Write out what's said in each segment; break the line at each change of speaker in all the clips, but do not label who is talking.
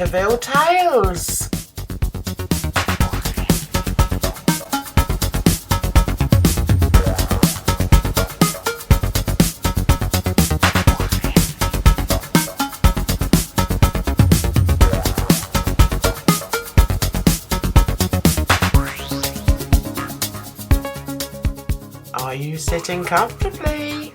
Interville Tales. Are you sitting comfortably?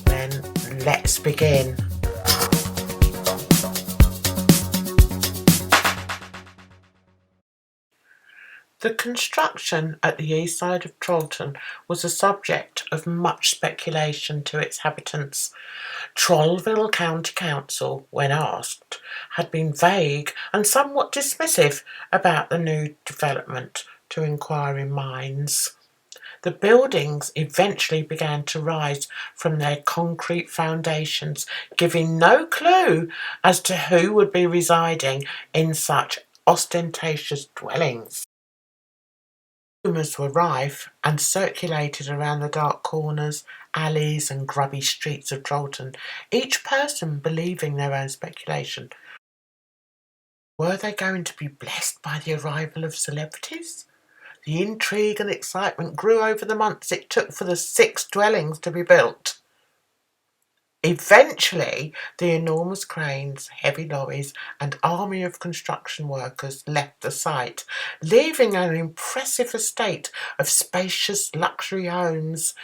Then let's begin. The construction at the east side of Trollton was a subject of much speculation to its inhabitants. Trollville County Council, when asked, had been vague and somewhat dismissive about the new development to inquiring minds. The buildings eventually began to rise from their concrete foundations, giving no clue as to who would be residing in such ostentatious dwellings. Rumours were rife and circulated around the dark corners, alleys and grubby streets of Trollton, each person believing their own speculation. Were they going to be blessed by the arrival of celebrities? The intrigue and excitement grew over the months it took for the 6 dwellings to be built. Eventually, the enormous cranes, heavy lorries and army of construction workers left the site, leaving an impressive estate of spacious luxury homes.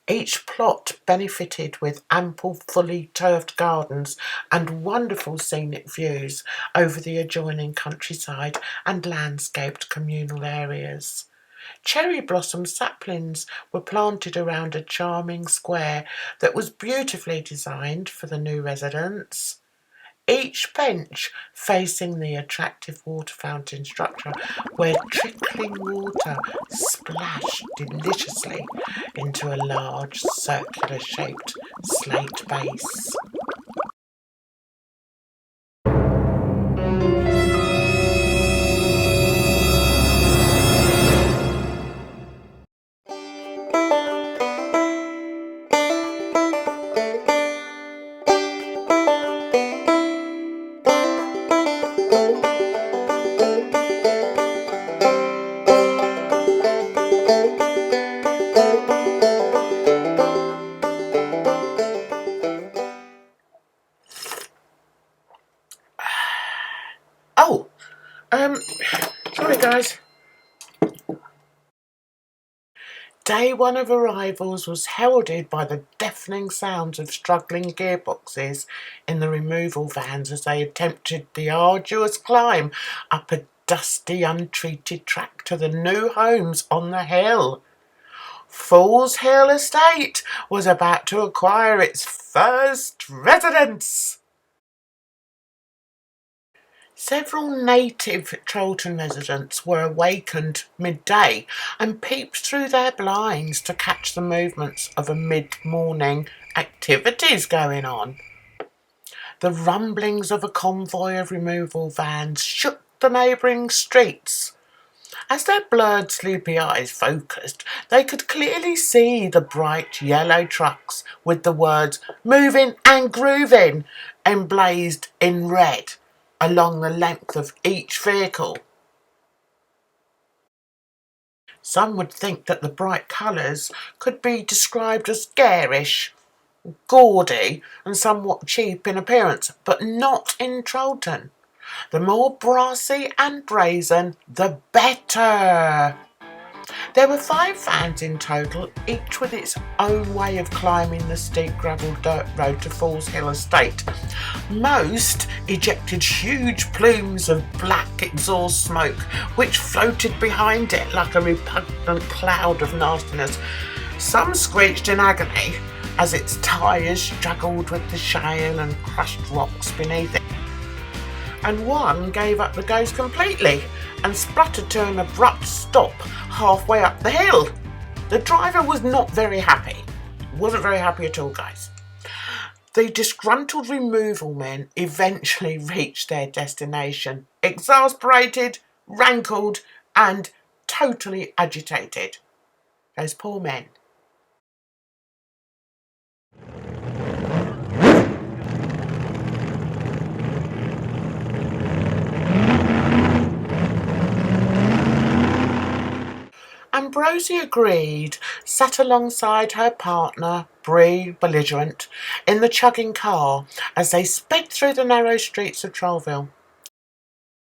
Each plot benefited with ample, fully turfed gardens and wonderful scenic views over the adjoining countryside and landscaped communal areas. Cherry blossom saplings were planted around a charming square that was beautifully designed for the new residents. Each bench facing the attractive water fountain structure where trickling water splashed deliciously into a large circular-shaped slate base. Sorry guys. Day one of arrivals was heralded by the deafening sounds of struggling gearboxes in the removal vans as they attempted the arduous climb up a dusty, untreated track to the new homes on the hill. Fool's Hill Estate was about to acquire its first residents. Several native Trollton residents were awakened midday and peeped through their blinds to catch the movements of a mid-morning activities going on. The rumblings of a convoy of removal vans shook the neighbouring streets. As their blurred, sleepy eyes focused, they could clearly see the bright yellow trucks with the words "Moving and Grooving" emblazoned in red along the length of each vehicle. Some would think that the bright colours could be described as garish, gaudy and somewhat cheap in appearance, but not in Trollton. The more brassy and brazen, the better. There were 5 vans in total, each with its own way of climbing the steep gravel dirt road to Fool's Hill Estate. Most ejected huge plumes of black exhaust smoke, which floated behind it like a repugnant cloud of nastiness. Some screeched in agony as its tyres struggled with the shale and crushed rocks beneath it. And one gave up the ghost completely and spluttered to an abrupt stop halfway up the hill. The driver was not very happy. Wasn't very happy at all, guys. The disgruntled removal men eventually reached their destination, exasperated, rankled, and totally agitated. Those poor men. Ambrosia agreed, sat alongside her partner, Bree, belligerent, in the chugging car as they sped through the narrow streets of Trollville.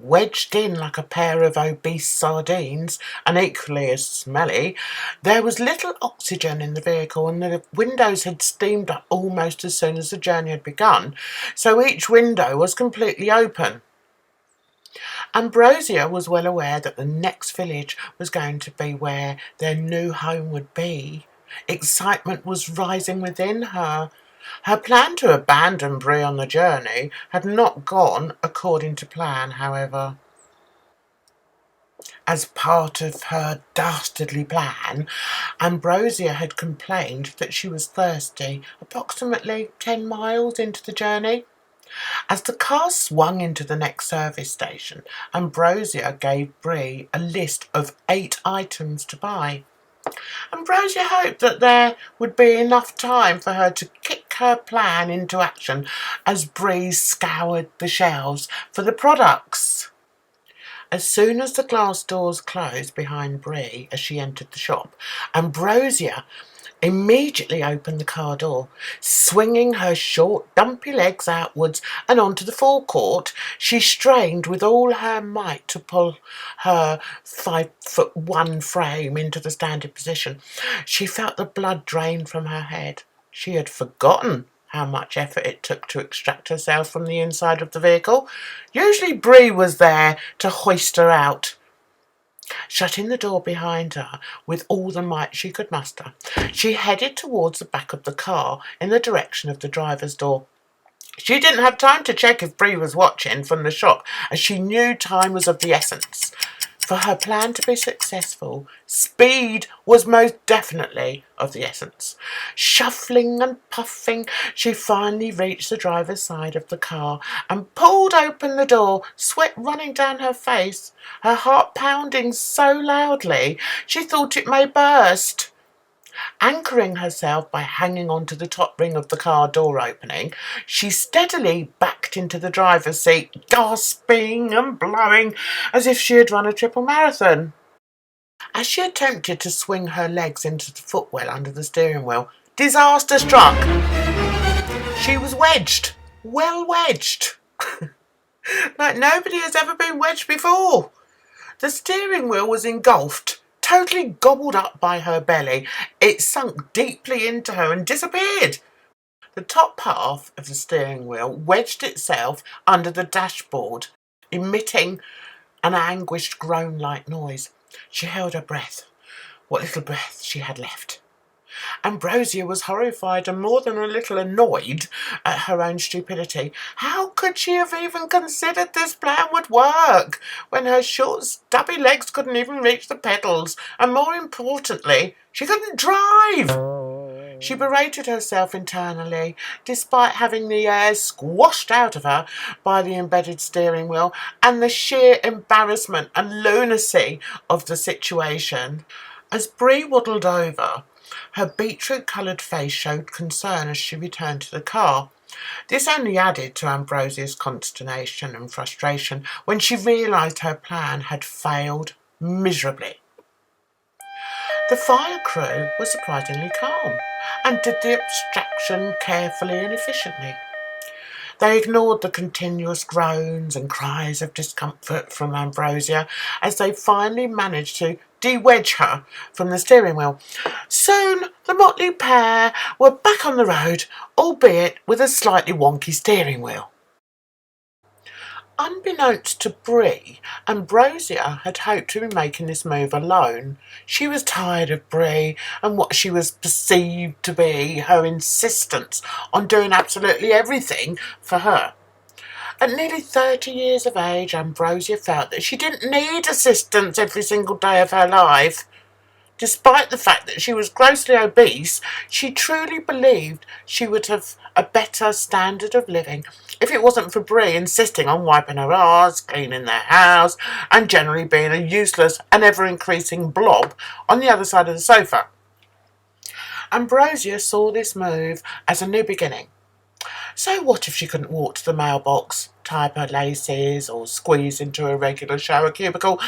Wedged in like a pair of obese sardines, and equally as smelly, there was little oxygen in the vehicle, and the windows had steamed up almost as soon as the journey had begun, so each window was completely open. Ambrosia was well aware that the next village was going to be where their new home would be. Excitement was rising within her. Her plan to abandon Bree on the journey had not gone according to plan, however. As part of her dastardly plan, Ambrosia had complained that she was thirsty approximately 10 miles into the journey. As the car swung into the next service station, Ambrosia gave Bree a list of 8 items to buy. Ambrosia hoped that there would be enough time for her to kick her plan into action as Bree scoured the shelves for the products. As soon as the glass doors closed behind Bree as she entered the shop, Ambrosia immediately opened the car door. Swinging her short, dumpy legs outwards and onto the forecourt, she strained with all her might to pull her 5'1" frame into the standing position. She felt the blood drain from her head. She had forgotten how much effort it took to extract herself from the inside of the vehicle. Usually Bree was there to hoist her out. Shutting the door behind her with all the might she could muster, she headed towards the back of the car in the direction of the driver's door. She didn't have time to check if Bree was watching from the shop, as she knew time was of the essence. For her plan to be successful, speed was most definitely of the essence. Shuffling and puffing, she finally reached the driver's side of the car and pulled open the door, sweat running down her face, her heart pounding so loudly she thought it may burst. Anchoring herself by hanging onto the top ring of the car door opening, she steadily backed into the driver's seat, gasping and blowing as if she had run a triple marathon. As she attempted to swing her legs into the footwell under the steering wheel, disaster struck. She was wedged, well wedged, like nobody has ever been wedged before. The steering wheel was engulfed, totally gobbled up by her belly. It sunk deeply into her and disappeared. The top half of the steering wheel wedged itself under the dashboard, emitting an anguished groan-like noise. She held her breath, what little breath she had left. Ambrosia was horrified and more than a little annoyed at her own stupidity. How could she have even considered this plan would work when her short, stubby legs couldn't even reach the pedals, and more importantly, she couldn't drive? She berated herself internally, despite having the air squashed out of her by the embedded steering wheel and the sheer embarrassment and lunacy of the situation. As Bree waddled over, her beetroot-coloured face showed concern as she returned to the car. This only added to Ambrosia's consternation and frustration when she realised her plan had failed miserably. The fire crew was surprisingly calm and did the extraction carefully and efficiently. They ignored the continuous groans and cries of discomfort from Ambrosia as they finally managed to de-wedge her from the steering wheel. Soon the motley pair were back on the road, albeit with a slightly wonky steering wheel. Unbeknownst to Bree, Ambrosia had hoped to be making this move alone. She was tired of Bree and what she was perceived to be her insistence on doing absolutely everything for her. At nearly 30 years of age, Ambrosia felt that she didn't need assistance every single day of her life. Despite the fact that she was grossly obese, she truly believed she would have a better standard of living if it wasn't for Bree insisting on wiping her arse, cleaning their house, and generally being a useless and ever-increasing blob on the other side of the sofa. Ambrosia saw this move as a new beginning. So what if she couldn't walk to the mailbox, tie up her laces, or squeeze into a regular shower cubicle?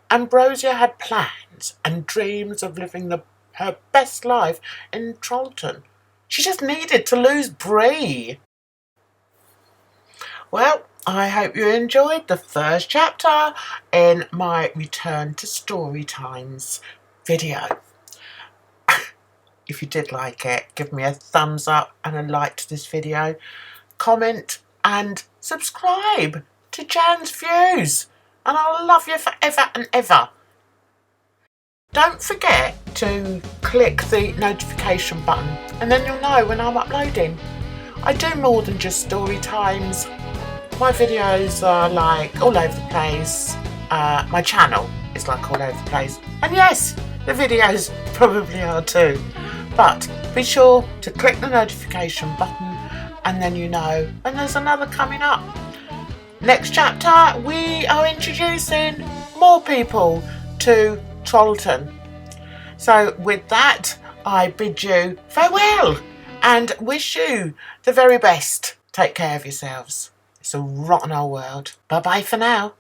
Ambrosia had plans and dreams of living her best life in Trollton. She just needed to lose Bree. Well, I hope you enjoyed the first chapter in my Return to Storytimes video. If you did like it, give me a thumbs up and a like to this video. Comment and subscribe to Jan's Views. And I'll love you forever and ever. Don't forget to click the notification button and then you'll know when I'm uploading. I do more than just story times. My videos are like all over the place. My channel is like all over the place. And yes, the videos probably are too. But be sure to click the notification button and then you know when there's another coming up. Next chapter, we are introducing more people to Trollton. So with that, I bid you farewell and wish you the very best. Take care of yourselves. It's a rotten old world. Bye-bye for now.